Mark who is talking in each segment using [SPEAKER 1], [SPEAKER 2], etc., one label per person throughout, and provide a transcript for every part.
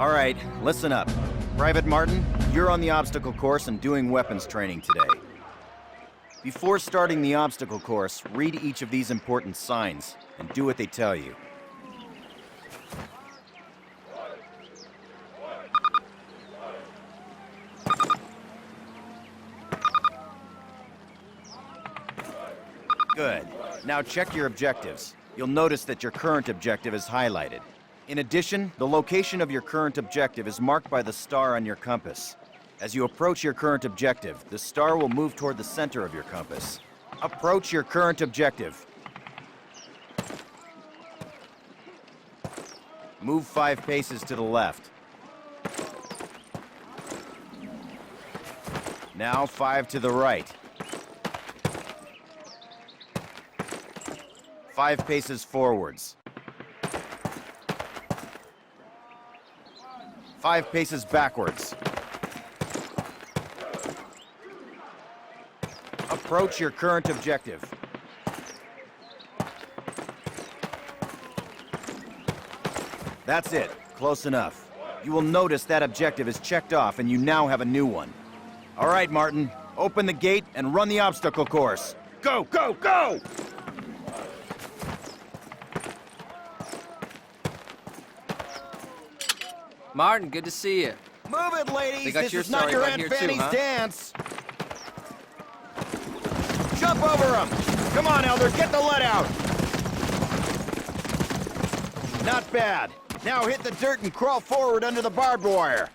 [SPEAKER 1] All right, listen up. Private Martin, you're on the obstacle course and doing weapons training today. Before starting the obstacle course, read each of these important signs and do what they tell you. Good. Now check your objectives. You'll notice that your current objective is highlighted. In addition, the location of your current objective is marked by the star on your compass. As you approach your current objective, the star will move toward the center of your compass. Approach your current objective. Move 5 paces to the left. Now 5 to the right. 5 paces forwards. 5 paces backwards. Approach your current objective. That's it. Close enough. You will notice that objective is checked off and you now have a new one. All right, Martin. Open the gate and run the obstacle course. Go, go, go!
[SPEAKER 2] Martin, good to see you.
[SPEAKER 1] Move it, ladies!
[SPEAKER 2] They got
[SPEAKER 1] This
[SPEAKER 2] your
[SPEAKER 1] is not
[SPEAKER 2] story
[SPEAKER 1] your
[SPEAKER 2] right
[SPEAKER 1] Aunt
[SPEAKER 2] here too,
[SPEAKER 1] Fanny's
[SPEAKER 2] huh?
[SPEAKER 1] dance! Jump over them! Come on, Elder, get the lead out! Not bad. Now hit the dirt and crawl forward under the barbed wire.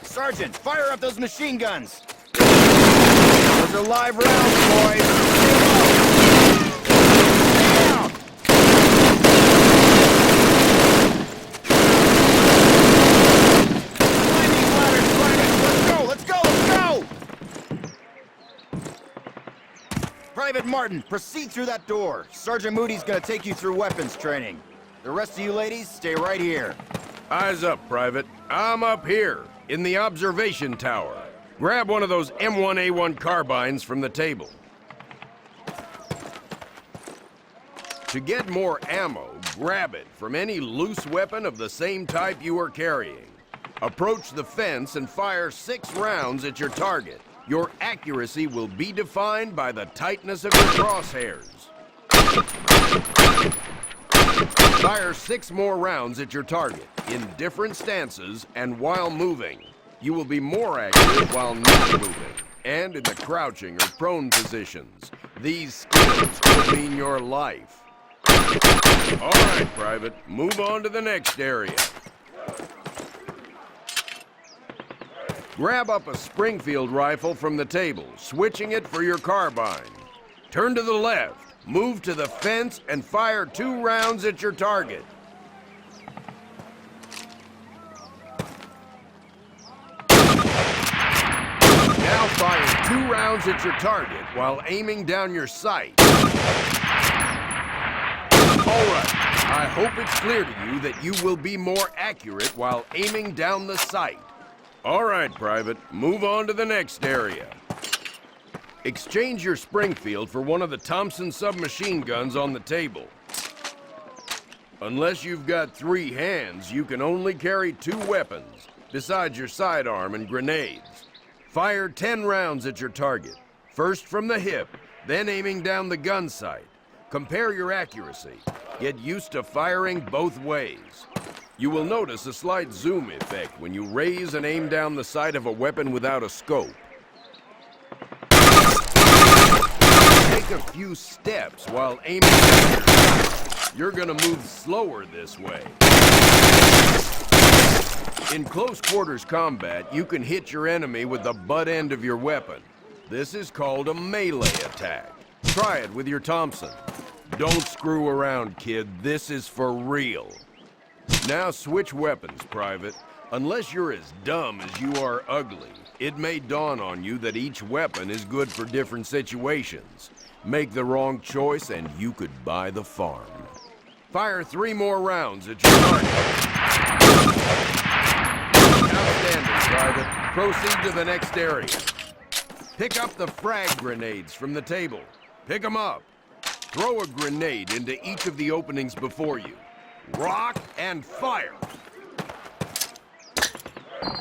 [SPEAKER 1] Sergeant, fire up those machine guns! Those are live rounds, boys! Private Martin, proceed through that door. Sergeant Moody's gonna take you through weapons training. The rest of you ladies, stay right here.
[SPEAKER 3] Eyes up, Private. I'm up here, in the observation tower. Grab one of those M1A1 carbines from the table. To get more ammo, grab it from any loose weapon of the same type you are carrying. Approach the fence and fire 6 rounds at your target. Your accuracy will be defined by the tightness of your crosshairs. Fire 6 more rounds at your target, in different stances and while moving. You will be more accurate while not moving, and in the crouching or prone positions. These skills could mean your life. All right, Private, move on to the next area. Grab up a Springfield rifle from the table, switching it for your carbine. Turn to the left, move to the fence, and fire 2 rounds at your target. Now fire 2 rounds at your target while aiming down your sight. All right, I hope it's clear to you that you will be more accurate while aiming down the sight. All right, Private, move on to the next area. Exchange your Springfield for one of the Thompson submachine guns on the table. Unless you've got 3 hands, you can only carry 2 weapons, besides your sidearm and grenades. Fire 10 rounds at your target, first from the hip, then aiming down the gun sight. Compare your accuracy. Get used to firing both ways. You will notice a slight zoom effect when you raise and aim down the sight of a weapon without a scope. Take a few steps while aiming down your sight. You're gonna move slower this way. In close quarters combat, you can hit your enemy with the butt end of your weapon. This is called a melee attack. Try it with your Thompson. Don't screw around, kid. This is for real. Now switch weapons, Private. Unless you're as dumb as you are ugly, it may dawn on you that each weapon is good for different situations. Make the wrong choice and you could buy the farm. Fire 3 more rounds at your target. Outstanding, Private. Proceed to the next area. Pick up the frag grenades from the table. Pick them up. Throw a grenade into each of the openings before you. rock, and fire.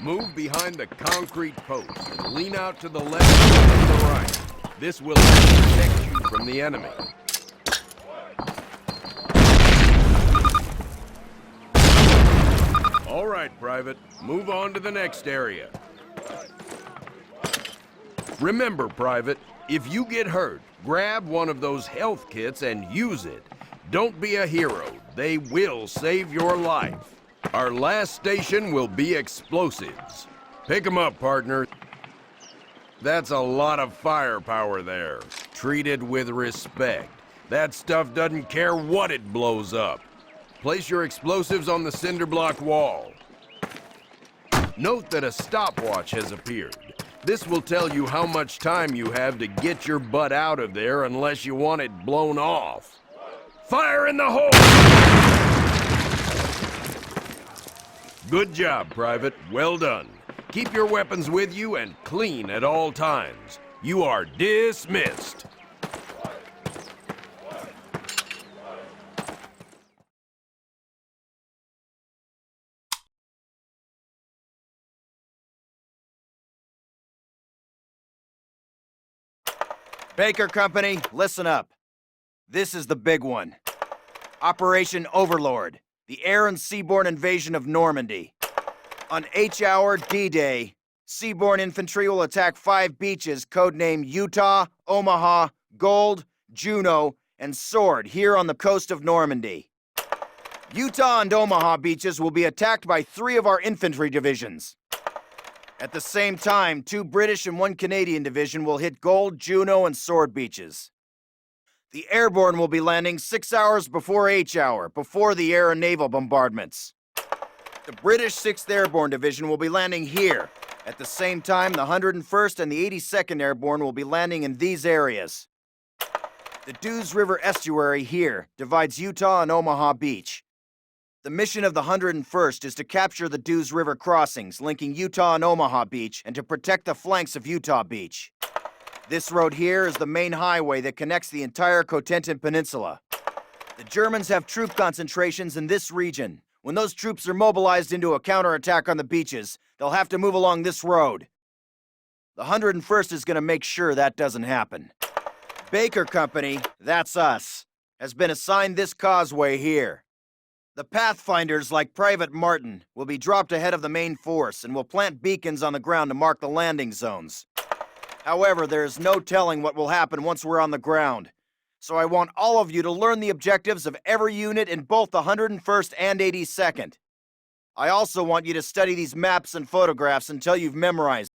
[SPEAKER 3] Move behind the concrete post and lean out to the left and the right. This will protect you from the enemy. All right, Private. Move on to the next area. Remember, Private, if you get hurt, grab one of those health kits and use it. Don't be a hero. They will save your life. Our last station will be explosives. Pick 'em up, partner. That's a lot of firepower there. Treat it with respect. That stuff doesn't care what it blows up. Place your explosives on the cinder block wall. Note that a stopwatch has appeared. This will tell you how much time you have to get your butt out of there unless you want it blown off. Fire in the hole! Good job, Private. Well done. Keep your weapons with you and clean at all times. You are dismissed.
[SPEAKER 1] Baker Company, listen up. This is the big one. Operation Overlord, the air and seaborne invasion of Normandy. On H-Hour D-Day, seaborne infantry will attack 5 beaches codenamed Utah, Omaha, Gold, Juno, and Sword here on the coast of Normandy. Utah and Omaha beaches will be attacked by 3 of our infantry divisions. At the same time, 2 British and 1 Canadian division will hit Gold, Juno, and Sword beaches. The airborne will be landing 6 hours before H-Hour, before the air and naval bombardments. The British 6th Airborne Division will be landing here. At the same time, the 101st and the 82nd Airborne will be landing in these areas. The Dews River Estuary here divides Utah and Omaha Beach. The mission of the 101st is to capture the Dews River crossings linking Utah and Omaha Beach and to protect the flanks of Utah Beach. This road here is the main highway that connects the entire Cotentin Peninsula. The Germans have troop concentrations in this region. When those troops are mobilized into a counterattack on the beaches, they'll have to move along this road. The 101st is going to make sure that doesn't happen. Baker Company, that's us, has been assigned this causeway here. The Pathfinders, like Private Martin, will be dropped ahead of the main force and will plant beacons on the ground to mark the landing zones. However, there is no telling what will happen once we're on the ground. So I want all of you to learn the objectives of every unit in both the 101st and 82nd. I also want you to study these maps and photographs until you've memorized